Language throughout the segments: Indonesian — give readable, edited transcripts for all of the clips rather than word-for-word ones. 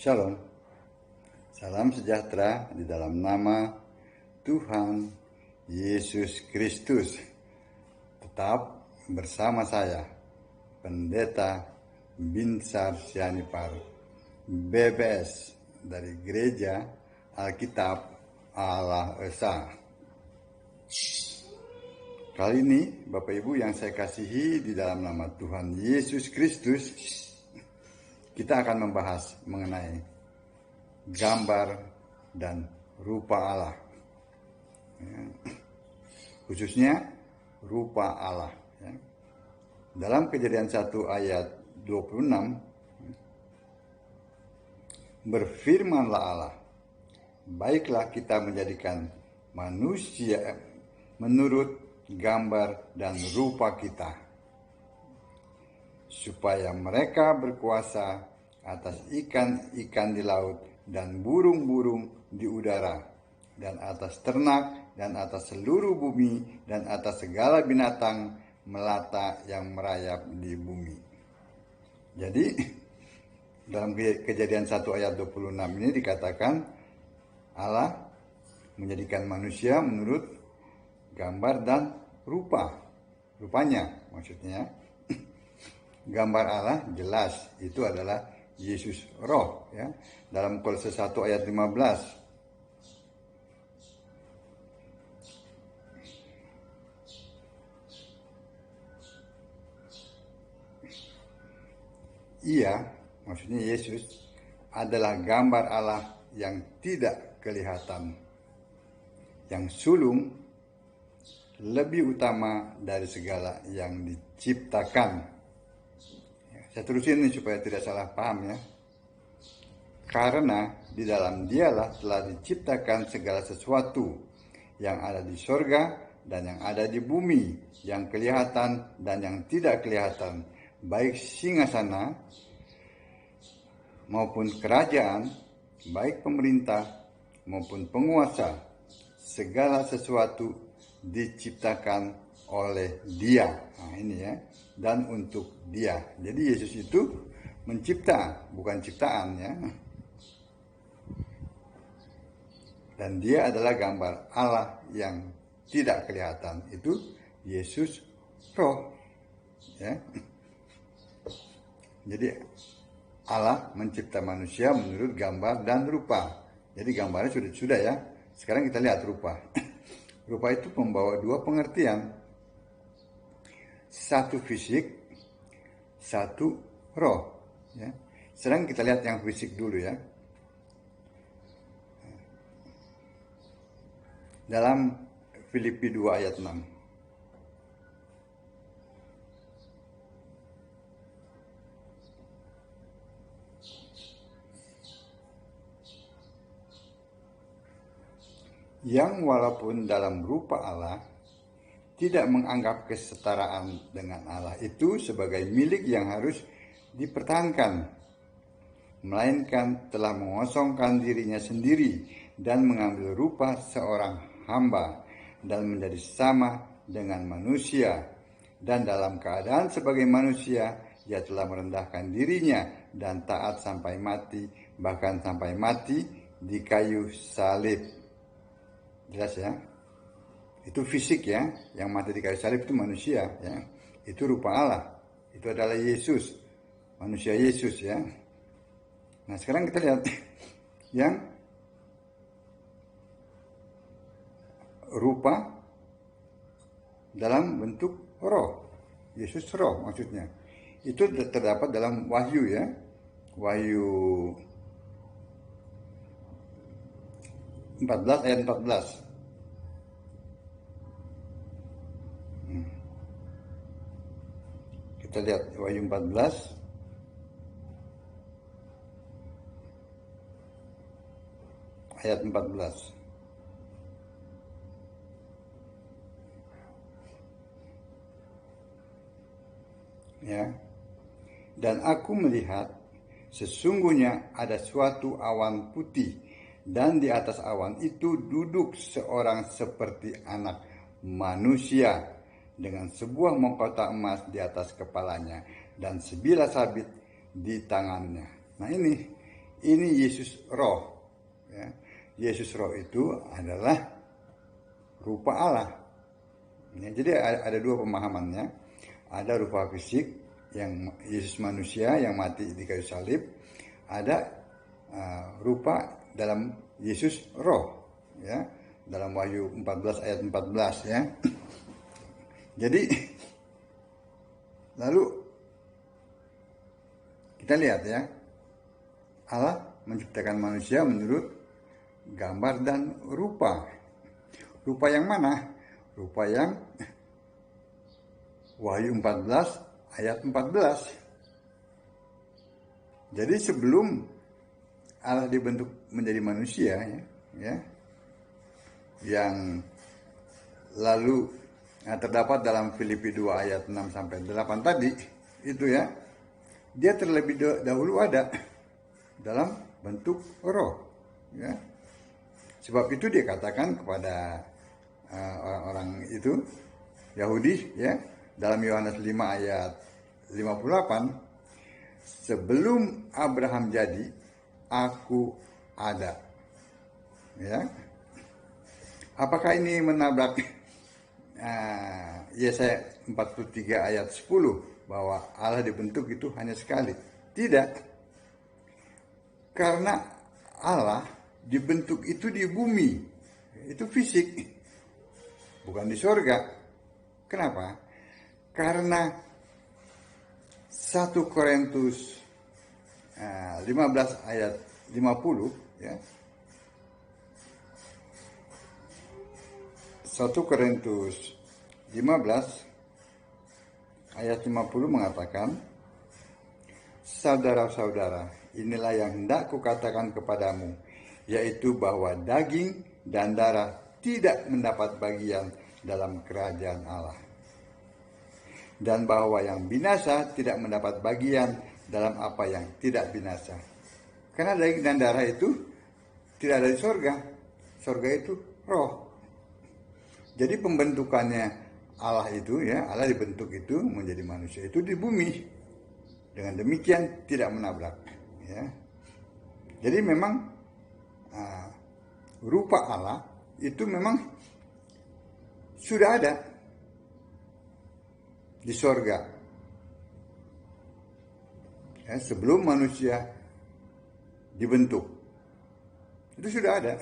Shalom, salam sejahtera di dalam nama Tuhan Yesus Kristus. Tetap bersama saya, Pendeta Binsar Sianipar, BBS dari Gereja Alkitab Allah Esa. Kali ini Bapak Ibu yang saya kasihi di dalam nama Tuhan Yesus Kristus, kita akan membahas mengenai gambar dan rupa Allah, khususnya rupa Allah. Dalam Kejadian 1 ayat 26, berfirmanlah Allah, baiklah kita menjadikan manusia menurut gambar dan rupa kita, supaya mereka berkuasa atas ikan-ikan di laut dan burung-burung di udara, dan atas ternak, dan atas seluruh bumi, dan atas segala binatang melata yang merayap di bumi. Jadi dalam Kejadian 1 ayat 26 ini dikatakan Allah menjadikan manusia menurut gambar dan rupanya maksudnya. Gambar Allah jelas itu adalah Yesus Roh, ya. Dalam Kolose 1 ayat 15. Ia, maksudnya Yesus, adalah gambar Allah yang tidak kelihatan, yang sulung, lebih utama dari segala yang diciptakan. Saya terusin ini supaya tidak salah paham, ya. Karena di dalam Dialah telah diciptakan segala sesuatu yang ada di sorga dan yang ada di bumi, yang kelihatan dan yang tidak kelihatan, baik singgasana maupun kerajaan, baik pemerintah maupun penguasa. Segala sesuatu diciptakan oleh Dia. Nah, ini ya, dan untuk Dia. Jadi Yesus itu mencipta, bukan ciptaan, ya. Dan Dia adalah gambar Allah yang tidak kelihatan. Itu Yesus Roh, ya. Jadi Allah mencipta manusia menurut gambar dan rupa. Jadi gambarnya sudah ya. Sekarang kita lihat rupa. Rupa itu membawa dua pengertian. Satu fisik, satu roh, ya. Sekarang kita lihat yang fisik dulu, ya. Dalam Filipi 2 ayat 6. Yang walaupun dalam rupa Allah, tidak menganggap kesetaraan dengan Allah itu sebagai milik yang harus dipertahankan, melainkan telah mengosongkan dirinya sendiri dan mengambil rupa seorang hamba dan menjadi sama dengan manusia. Dan dalam keadaan sebagai manusia, Ia telah merendahkan dirinya dan taat sampai mati, bahkan sampai mati di kayu salib. Jelas, ya? Itu fisik, ya. Yang mati di kayu salib itu manusia, ya. Itu rupa Allah. Itu adalah Yesus, manusia Yesus, ya. Nah, sekarang kita lihat yang rupa dalam bentuk roh. Yesus Roh maksudnya. Itu terdapat dalam Wahyu, ya. Wahyu 14 ayat 14. Kita lihat Wahyu 14 ayat 14. Ya. Dan aku melihat sesungguhnya ada suatu awan putih, dan di atas awan itu duduk seorang seperti anak manusia dengan sebuah mahkota emas di atas kepalanya dan sebilah sabit di tangannya. Nah, ini Yesus roh. Ya. Yesus roh itu adalah rupa Allah. Ya, jadi ada dua pemahamannya. Ada rupa fisik yang Yesus manusia yang mati di kayu salib. Ada rupa dalam Yesus roh. Ya, dalam Wahyu 14 ayat 14 ya. Jadi lalu kita lihat ya, Allah menciptakan manusia menurut gambar dan rupa. Rupa yang mana? Rupa yang Wahyu 14 ayat 14. Jadi sebelum Allah dibentuk menjadi manusia ya, yang lalu terdapat dalam Filipi 2 ayat 6 sampai 8 tadi itu ya, dia terlebih dahulu ada dalam bentuk roh ya. Sebab itu dia katakan kepada orang-orang itu Yahudi ya, dalam Yohanes 5 ayat 58, sebelum Abraham jadi, aku ada. Ya. Apakah ini menabrak Yesaya 43 ayat 10 bahwa Allah dibentuk itu hanya sekali? Tidak. Karena Allah dibentuk itu di bumi. Itu fisik. Bukan di sorga. Kenapa? Karena 1 Korintus 15 ayat 50 ya. 1 Korintus 15 ayat 50 mengatakan, saudara-saudara, inilah yang hendak kukatakan kepadamu, yaitu bahwa daging dan darah tidak mendapat bagian dalam kerajaan Allah. Dan bahwa yang binasa tidak mendapat bagian dalam apa yang tidak binasa. Karena daging dan darah itu tidak ada di sorga. Sorga itu roh. Jadi pembentukannya Allah itu ya, Allah dibentuk itu menjadi manusia itu di bumi. Dengan demikian tidak menabrak. Ya. Jadi memang rupa Allah itu memang sudah ada di sorga. Ya, sebelum manusia dibentuk. Itu sudah ada.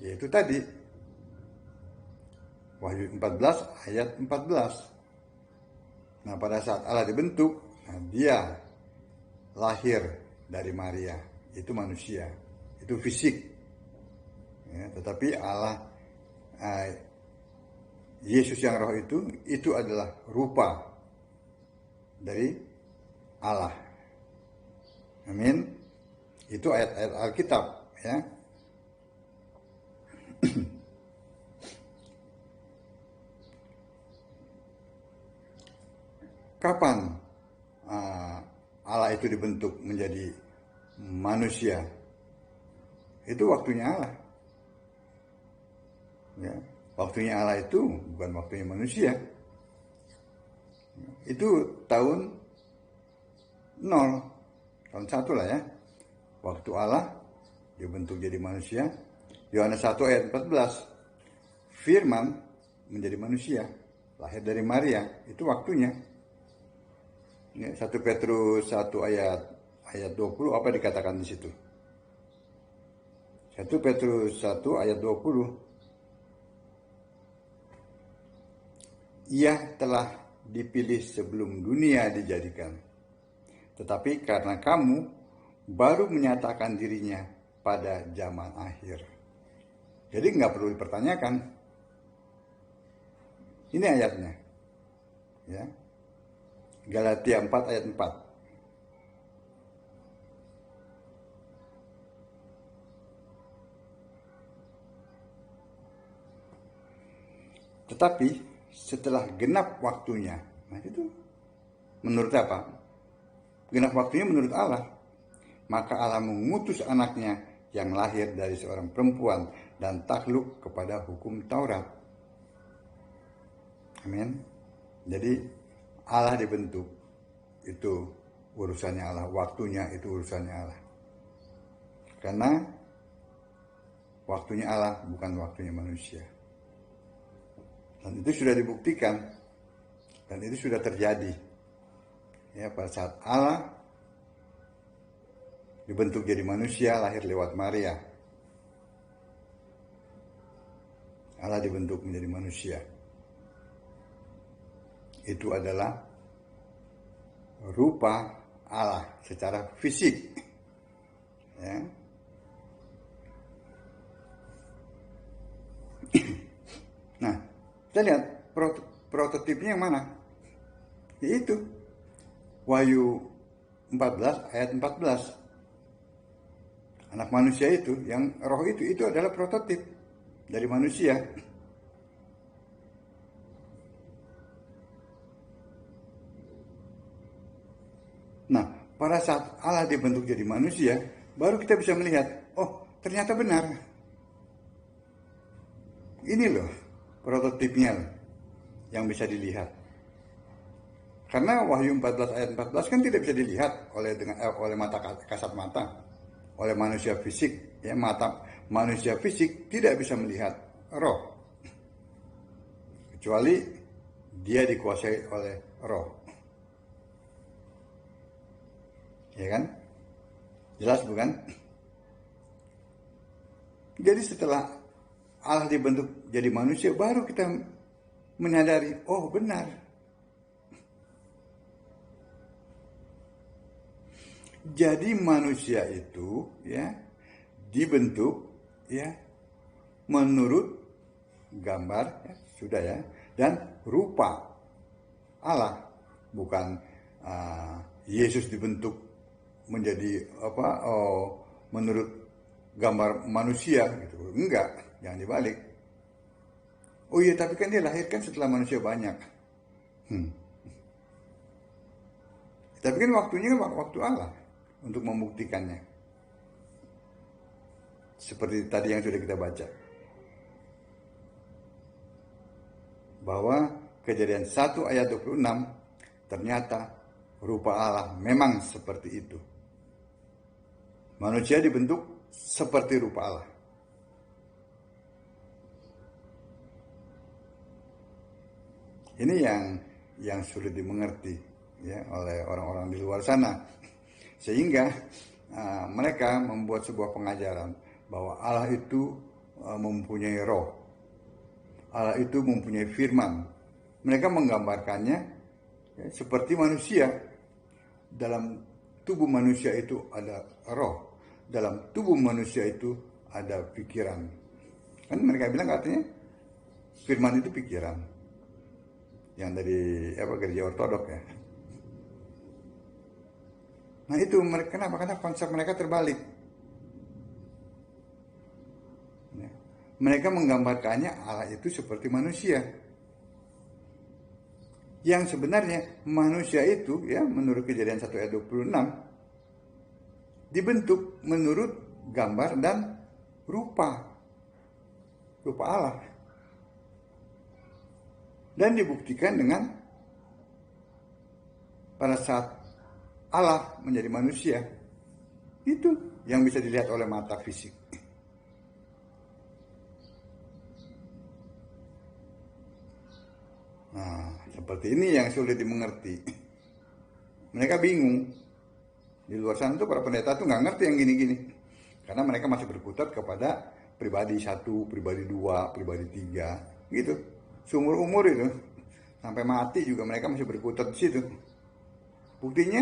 Yaitu tadi. Wahyu 14 ayat 14. Nah pada saat Allah dibentuk, dia lahir dari Maria. Itu manusia. Itu fisik. Ya, tetapi Allah, Yesus yang roh itu adalah rupa dari Allah. Amin. Itu ayat-ayat Alkitab ya. Kapan Allah itu dibentuk menjadi manusia? Itu waktunya Allah. Ya, waktunya Allah itu bukan waktunya manusia. Itu tahun 0, tahun 1 lah ya. Waktu Allah dibentuk jadi manusia. Yohanes 1 ayat 14. Firman menjadi manusia, lahir dari Maria. Itu waktunya. Ya, 1 Petrus 1 ayat 20 apa dikatakan di situ? 1 Petrus 1 ayat 20. Ia telah dipilih sebelum dunia dijadikan. Tetapi karena kamu baru menyatakan dirinya pada zaman akhir. Jadi nggak perlu dipertanyakan. Ini ayatnya. Ya. Galatia 4 ayat 4. Tetapi setelah genap waktunya, nah itu menurut apa? Genap waktunya menurut Allah. Maka Allah mengutus anaknya yang lahir dari seorang perempuan dan takluk kepada hukum Taurat. Amin. Jadi Allah dibentuk, itu urusannya Allah. Waktunya itu urusannya Allah. Karena waktunya Allah, bukan waktunya manusia. Dan itu sudah dibuktikan. Dan itu sudah terjadi. Ya, pada saat Allah dibentuk jadi manusia, lahir lewat Maria. Allah dibentuk menjadi manusia. Itu adalah rupa Allah secara fisik. Ya. Nah, kita lihat prototipnya yang mana? Yaitu Wahyu 14 ayat 14. Anak manusia itu, yang roh itu adalah prototip dari manusia. Nah, pada saat Allah dibentuk jadi manusia, baru kita bisa melihat, oh ternyata benar. Ini loh prototipnya yang bisa dilihat. Karena Wahyu 14 ayat 14 kan tidak bisa dilihat oleh mata kasat mata, oleh manusia fisik. Ya, mata manusia fisik tidak bisa melihat roh, kecuali dia dikuasai oleh roh. Ya kan? Jelas bukan? Jadi setelah Allah dibentuk jadi manusia, baru kita menyadari, oh benar. Jadi manusia itu ya dibentuk ya menurut gambar ya, sudah ya, dan rupa Allah, bukan Yesus dibentuk menjadi menurut gambar manusia gitu. Enggak, jangan dibalik. Oh iya, tapi kan dia lahirkan setelah manusia banyak. Tapi kan waktunya kan waktu Allah untuk membuktikannya. Seperti tadi yang sudah kita baca. Bahwa Kejadian 1 ayat 26 ternyata rupa Allah memang seperti itu. Manusia dibentuk seperti rupa Allah. Ini yang sulit dimengerti ya oleh orang-orang di luar sana, sehingga mereka membuat sebuah pengajaran bahwa Allah itu mempunyai roh, Allah itu mempunyai firman. Mereka menggambarkannya ya, seperti manusia. Dalam tubuh manusia itu ada roh, dalam tubuh manusia itu ada pikiran. Kan mereka bilang katanya firman itu pikiran, yang dari gereja ortodok ya. Nah itu kenapa? Karena konsep mereka terbalik. Ya. Mereka menggambarkannya Allah itu seperti manusia. Yang sebenarnya manusia itu ya menurut Kejadian 1 ayat 26 dibentuk menurut gambar dan rupa Allah. Dan dibuktikan dengan pada saat Allah menjadi manusia, itu yang bisa dilihat oleh mata fisik. Nah, seperti ini yang sulit dimengerti. Mereka bingung. Di luar sana tuh para pendeta tuh nggak ngerti yang gini-gini. Karena mereka masih berkutat kepada pribadi 1, pribadi 2, pribadi 3, gitu. Seumur umur itu. Sampai mati juga mereka masih berkutat di situ. Buktinya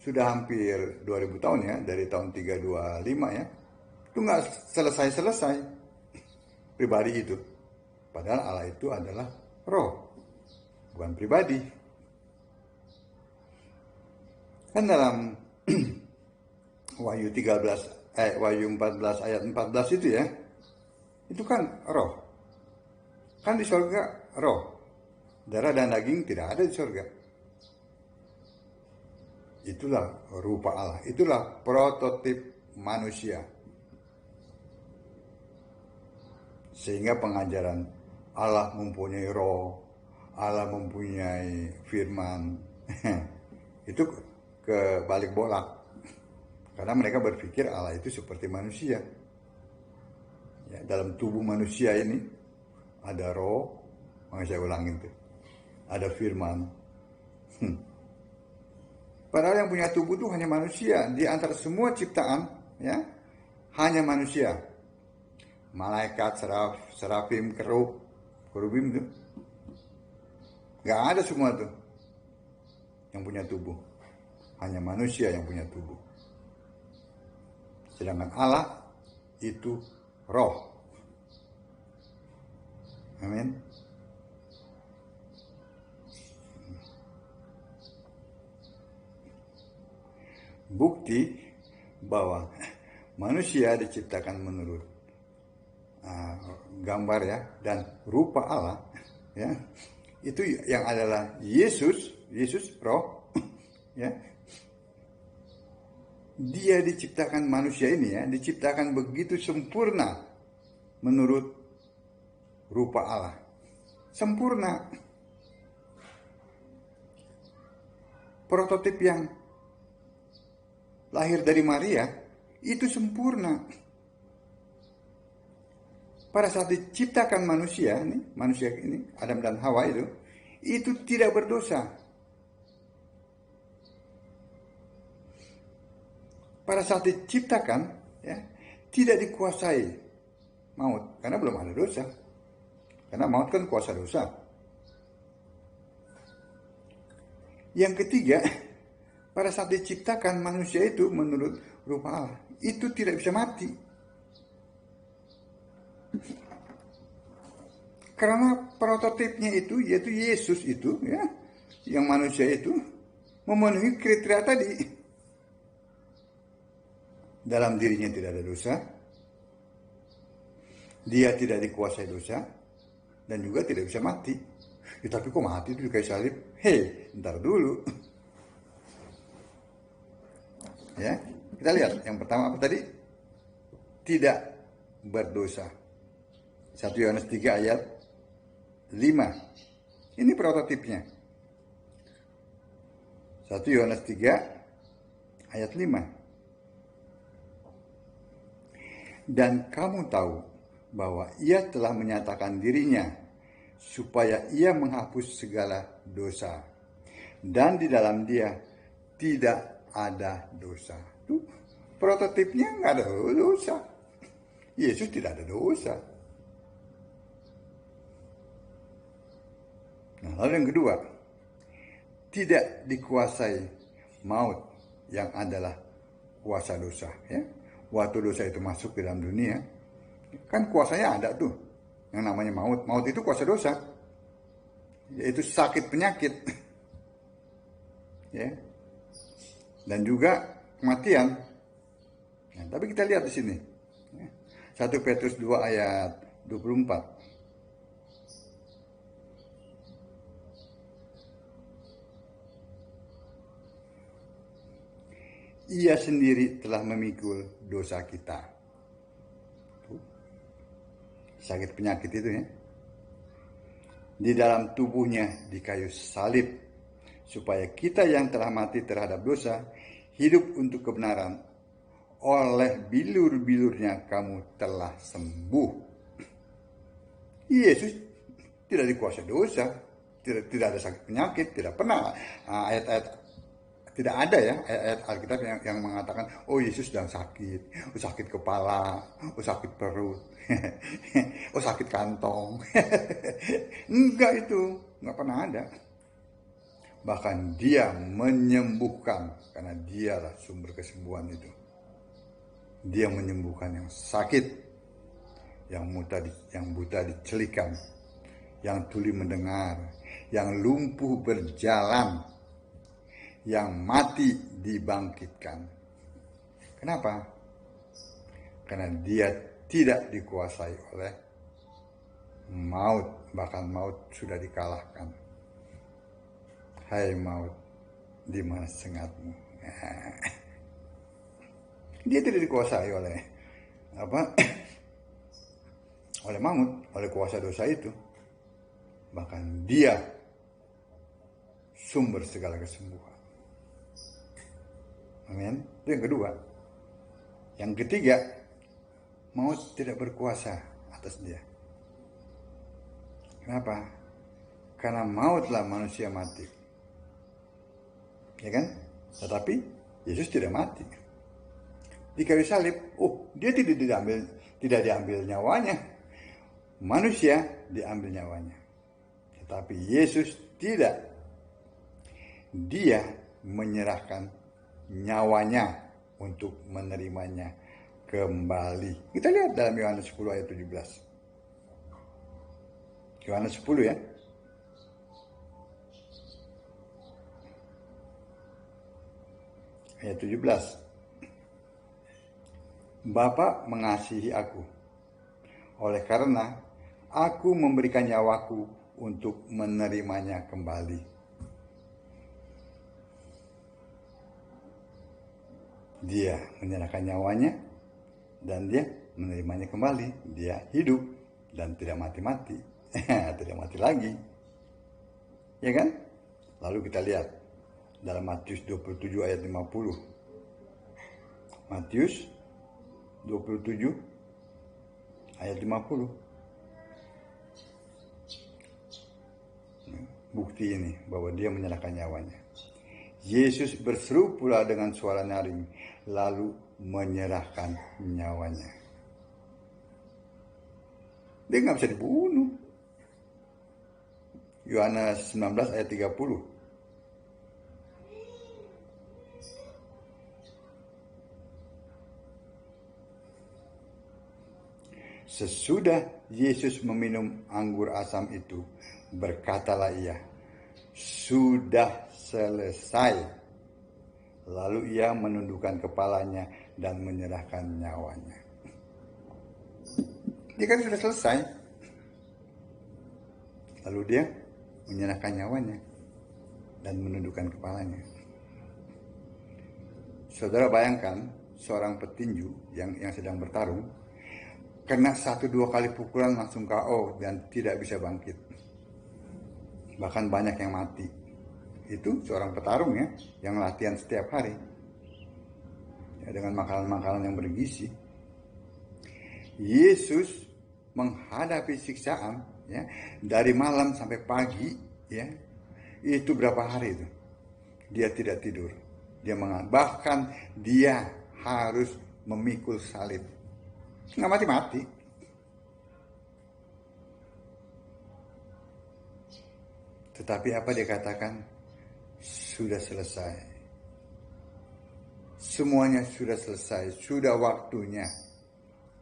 sudah hampir 2000 tahun ya, dari tahun 325 ya. Itu nggak selesai-selesai pribadi itu. Padahal Allah itu adalah roh, bukan pribadi. Kan dalam Wahyu 14 ayat 14 itu ya, itu kan roh. Kan di surga roh, darah dan daging tidak ada di surga. Itulah rupa Allah, itulah prototip manusia. Sehingga pengajaran Allah mempunyai roh, Allah mempunyai firman, itu kebalik bolak. Karena mereka berpikir Allah itu seperti manusia. Ya, dalam tubuh manusia ini ada roh, makanya saya ulangin tuh, ada firman. Padahal yang punya tubuh itu hanya manusia. Di antara semua ciptaan, ya, hanya manusia. Malaikat, serafim, kerubim tuh, gak ada semua tuh yang punya tubuh. Hanya manusia yang punya tubuh. Sedangkan Allah itu roh. Amin. Bukti bahwa manusia diciptakan menurut gambar ya dan rupa Allah, ya, itu yang adalah Yesus roh, ya. Dia diciptakan manusia ini ya, diciptakan begitu sempurna menurut rupa Allah. Sempurna. Prototip yang lahir dari Maria itu sempurna. Pada saat diciptakan manusia ini, Adam dan Hawa itu tidak berdosa. Pada saat diciptakan, ya, tidak dikuasai maut, karena belum ada dosa. Karena maut kan kuasa dosa. Yang ketiga, pada saat diciptakan manusia itu menurut rupa Allah, itu tidak bisa mati. Karena prototipnya itu, yaitu Yesus itu, ya, yang manusia itu memenuhi kriteria tadi. Dalam dirinya tidak ada dosa, dia tidak dikuasai dosa, dan juga tidak bisa mati. Ya, tapi kok mati itu kayak salib? Hei, ntar dulu. Ya, kita lihat yang pertama apa tadi? Tidak berdosa. 1 Yohanes 3 ayat 5. Ini prototipnya. 1 Yohanes 3 ayat 5. Dan kamu tahu bahwa ia telah menyatakan dirinya supaya ia menghapus segala dosa. Dan di dalam dia tidak ada dosa. Tuh, prototipnya nggak ada dosa. Yesus tidak ada dosa. Nah, lalu yang kedua, tidak dikuasai maut yang adalah kuasa dosa. Ya. Waktu dosa itu masuk ke dalam dunia, kan kuasanya ada tuh, yang namanya maut. Maut itu kuasa dosa, yaitu sakit penyakit, ya, dan juga kematian. Nah, tapi kita lihat di sini, 1 Petrus 2 ayat 24. Ia sendiri telah memikul dosa kita. Sakit penyakit itu ya. Di dalam tubuhnya di kayu salib. Supaya kita yang telah mati terhadap dosa, hidup untuk kebenaran. Oleh bilur-bilurnya kamu telah sembuh. Yesus tidak dikuasai dosa. Tidak ada sakit penyakit. Tidak pernah ayat-ayat. Tidak ada ya ayat Alkitab yang mengatakan, oh Yesus sedang sakit, oh sakit kepala, oh sakit perut, oh sakit kantong. Enggak, itu enggak pernah ada. Bahkan dia menyembuhkan, karena dialah sumber kesembuhan itu. Dia menyembuhkan yang sakit, yang buta dicelikan, yang tuli mendengar, yang lumpuh berjalan, yang mati dibangkitkan. Kenapa? Karena dia tidak dikuasai oleh maut, bahkan maut sudah dikalahkan. Hai maut, di mana sengatmu? Dia tidak dikuasai oleh oleh maut, oleh kuasa dosa itu. Bahkan dia sumber segala kesembuhan. Amin. Itu yang kedua. Yang ketiga, maut tidak berkuasa atas dia. Kenapa? Karena mautlah manusia mati. Ya kan? Tetapi Yesus tidak mati. Di kayu salib, dia tidak diambil nyawanya. Manusia diambil nyawanya. Tetapi Yesus tidak. Dia menyerahkan nyawanya untuk menerimanya kembali. Kita lihat dalam Yohanes 10 ayat 17. Yohanes 10 ya. Ayat 17. Bapa mengasihi aku, oleh karena aku memberikan nyawaku untuk menerimanya kembali. Dia menyerahkan nyawanya dan dia menerimanya kembali. Dia hidup dan tidak mati-mati. Tidak mati lagi. Ya kan? Lalu kita lihat dalam Matius 27 ayat 50. Matius 27 ayat 50. Bukti ini bahwa dia menyerahkan nyawanya. Yesus berseru pula dengan suara nyaring, lalu menyerahkan nyawanya. Dia nggak bisa dibunuh. Yohanes 19 ayat 30. Sesudah Yesus meminum anggur asam itu, berkatalah ia, "Sudah selesai." Lalu ia menundukkan kepalanya dan menyerahkan nyawanya. Dia kan sudah selesai. Lalu dia menyerahkan nyawanya dan menundukkan kepalanya. Saudara bayangkan seorang petinju yang sedang bertarung, kena 1-2 kali pukulan langsung KO dan tidak bisa bangkit. Bahkan banyak yang mati. Itu seorang petarung ya, yang latihan setiap hari. Ya, dengan makanan-makanan yang bergizi. Yesus menghadapi siksaan ya, dari malam sampai pagi ya. Itu berapa hari itu? Dia tidak tidur. Bahkan dia harus memikul salib. Nggak mati-mati. Tetapi apa dia katakan? Sudah selesai. Semuanya sudah selesai. Sudah waktunya.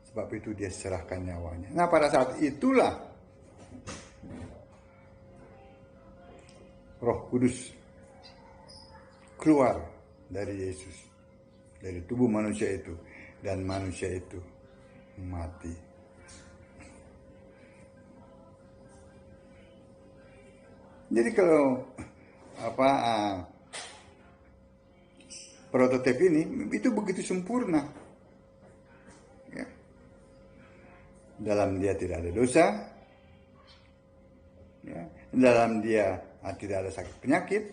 Sebab itu dia serahkan nyawanya. Nah pada saat itulah Roh Kudus keluar dari Yesus. Dari tubuh manusia itu. Dan manusia itu mati. Jadi kalau prototip ini itu begitu sempurna ya. Dalam dia tidak ada dosa ya. Dalam dia tidak ada sakit penyakit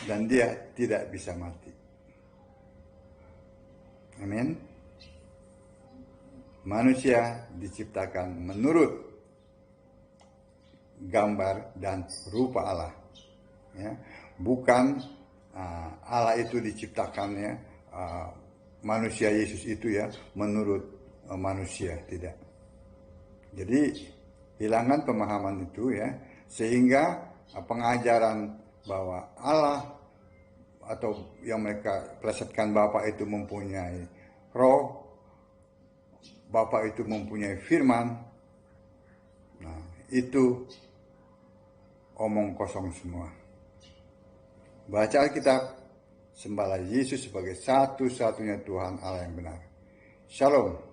dan dia tidak bisa mati. Amin. Manusia diciptakan menurut gambar dan rupa Allah ya. Bukan Allah itu diciptakannya manusia Yesus itu ya menurut manusia, tidak. Jadi hilangkan pemahaman itu ya, sehingga pengajaran bahwa Allah atau yang mereka plesetkan Bapa itu mempunyai roh, Bapa itu mempunyai firman. Nah, itu omong kosong semua. Baca Alkitab, sembahlah Yesus sebagai satu-satunya Tuhan Allah yang benar. Shalom.